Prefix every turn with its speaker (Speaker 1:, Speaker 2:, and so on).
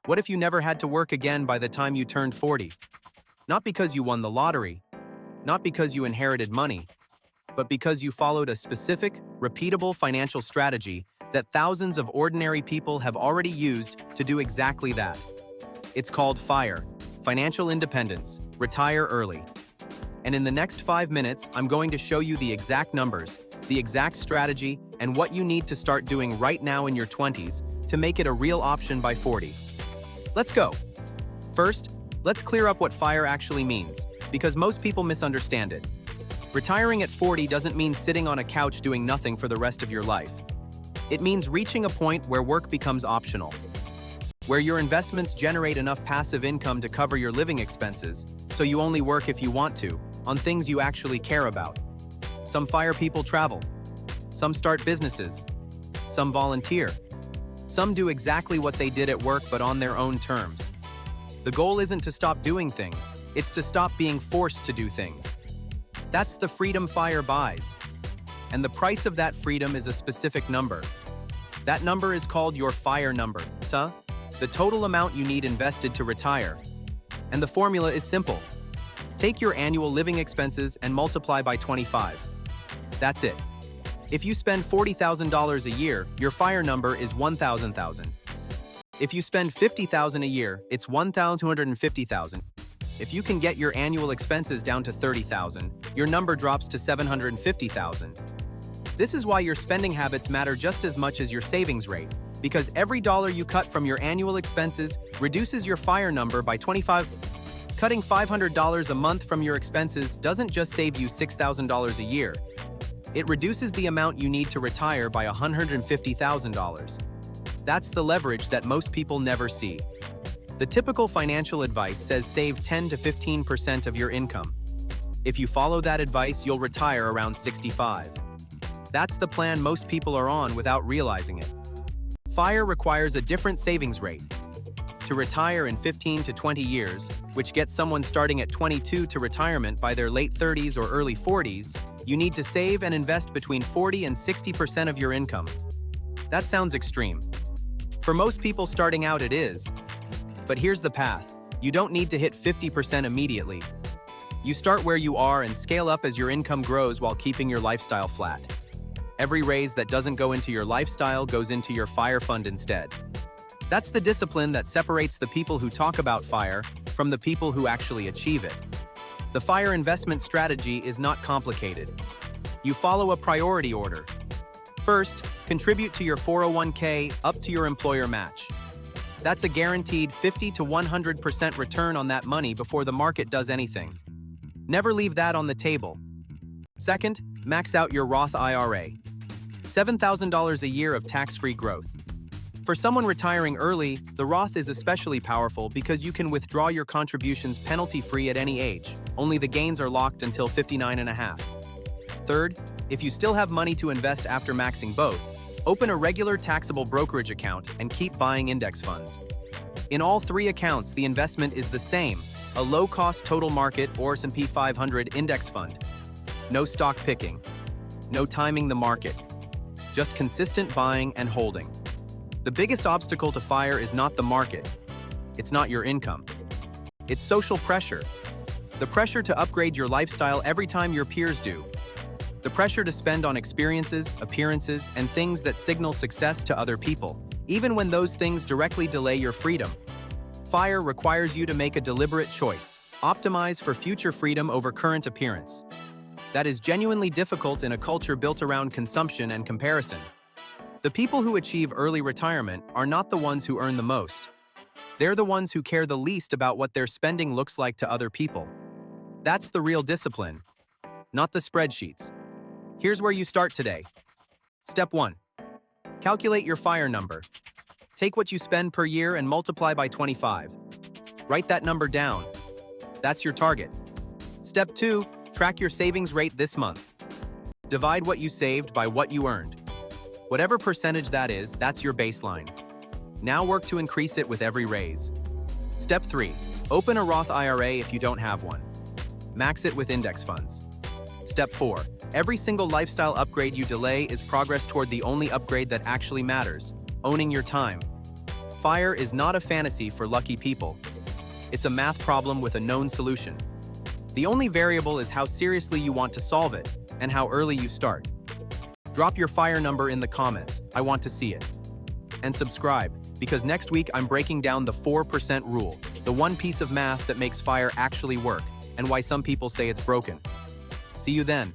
Speaker 1: What if you never had to work again by the time you turned 40? Not because you won the lottery, not because you inherited money, but because you followed a specific, repeatable financial strategy that thousands of ordinary people have already used to do exactly that. It's called FIRE, Financial Independence, Retire Early. And in the next 5 minutes, I'm going to show you the exact numbers, the exact strategy, and what you need to start doing right now in your 20s to make it a real option by 40. Let's go. First, let's clear up what FIRE actually means, because most people misunderstand it. Retiring at 40 doesn't mean sitting on a couch doing nothing for the rest of your life. It means reaching a point where work becomes optional, where your investments generate enough passive income to cover your living expenses, so you only work if you want to, on things you actually care about. Some FIRE people travel. Some start businesses. Some volunteer. Some do exactly what they did at work but on their own terms. The goal isn't to stop doing things, it's to stop being forced to do things. That's the freedom FIRE buys. And the price of that freedom is a specific number. That number is called your FIRE number, the total amount you need invested to retire. And the formula is simple. Take your annual living expenses and multiply by 25. That's it. If you spend $40,000 a year, your FIRE number is $1,000. If you spend $50,000 a year, it's $1,250,000. If you can get your annual expenses down to $30,000, your number drops to $750,000. This is why your spending habits matter just as much as your savings rate, because every dollar you cut from your annual expenses reduces your FIRE number by 25. Cutting $500 a month from your expenses doesn't just save you $6,000 a year. It reduces the amount you need to retire by $150,000. That's the leverage that most people never see. The typical financial advice says save 10 to 15% of your income. If you follow that advice, you'll retire around 65. That's the plan most people are on without realizing it. FIRE requires a different savings rate. To retire in 15 to 20 years, which gets someone starting at 22 to retirement by their late 30s or early 40s, you need to save and invest between 40 and 60% of your income. That sounds extreme. For most people starting out it is. But here's the path. You don't need to hit 50% immediately. You start where you are and scale up as your income grows while keeping your lifestyle flat. Every raise that doesn't go into your lifestyle goes into your FIRE fund instead. That's the discipline that separates the people who talk about FIRE from the people who actually achieve it. The FIRE investment strategy is not complicated. You follow a priority order. First, contribute to your 401k up to your employer match. That's a guaranteed 50 to 100% return on that money before the market does anything. Never leave that on the table. Second, max out your Roth IRA. $7,000 a year of tax-free growth. For someone retiring early, the Roth is especially powerful because you can withdraw your contributions penalty-free at any age. Only the gains are locked until 59.5. Third, if you still have money to invest after maxing both, open a regular taxable brokerage account and keep buying index funds. In all three accounts, the investment is the same, a low-cost total market or S&P 500 index fund. No stock picking. No timing the market. Just consistent buying and holding. The biggest obstacle to FIRE is not the market. It's not your income. It's social pressure. The pressure to upgrade your lifestyle every time your peers do. The pressure to spend on experiences, appearances, and things that signal success to other people, even when those things directly delay your freedom. FIRE requires you to make a deliberate choice. Optimize for future freedom over current appearance. That is genuinely difficult in a culture built around consumption and comparison. The people who achieve early retirement are not the ones who earn the most. They're the ones who care the least about what their spending looks like to other people. That's the real discipline, not the spreadsheets. Here's where you start today. Step 1. Calculate your FIRE number. Take what you spend per year and multiply by 25. Write that number down. That's your target. Step 2. Track your savings rate this month. Divide what you saved by what you earned. Whatever percentage that is, that's your baseline. Now work to increase it with every raise. Step 3. Open a Roth IRA if you don't have one. Max it with index funds. Step 4. Every single lifestyle upgrade you delay is progress toward the only upgrade that actually matters, owning your time. Fire is not a fantasy for lucky people. It's a math problem with a known solution. The only variable is how seriously you want to solve it and how early you start. Drop your fire number in the comments. I want to see it. And subscribe, because next week I'm breaking down the 4% rule, the one piece of math that makes fire actually work, and why some people say it's broken. See you then.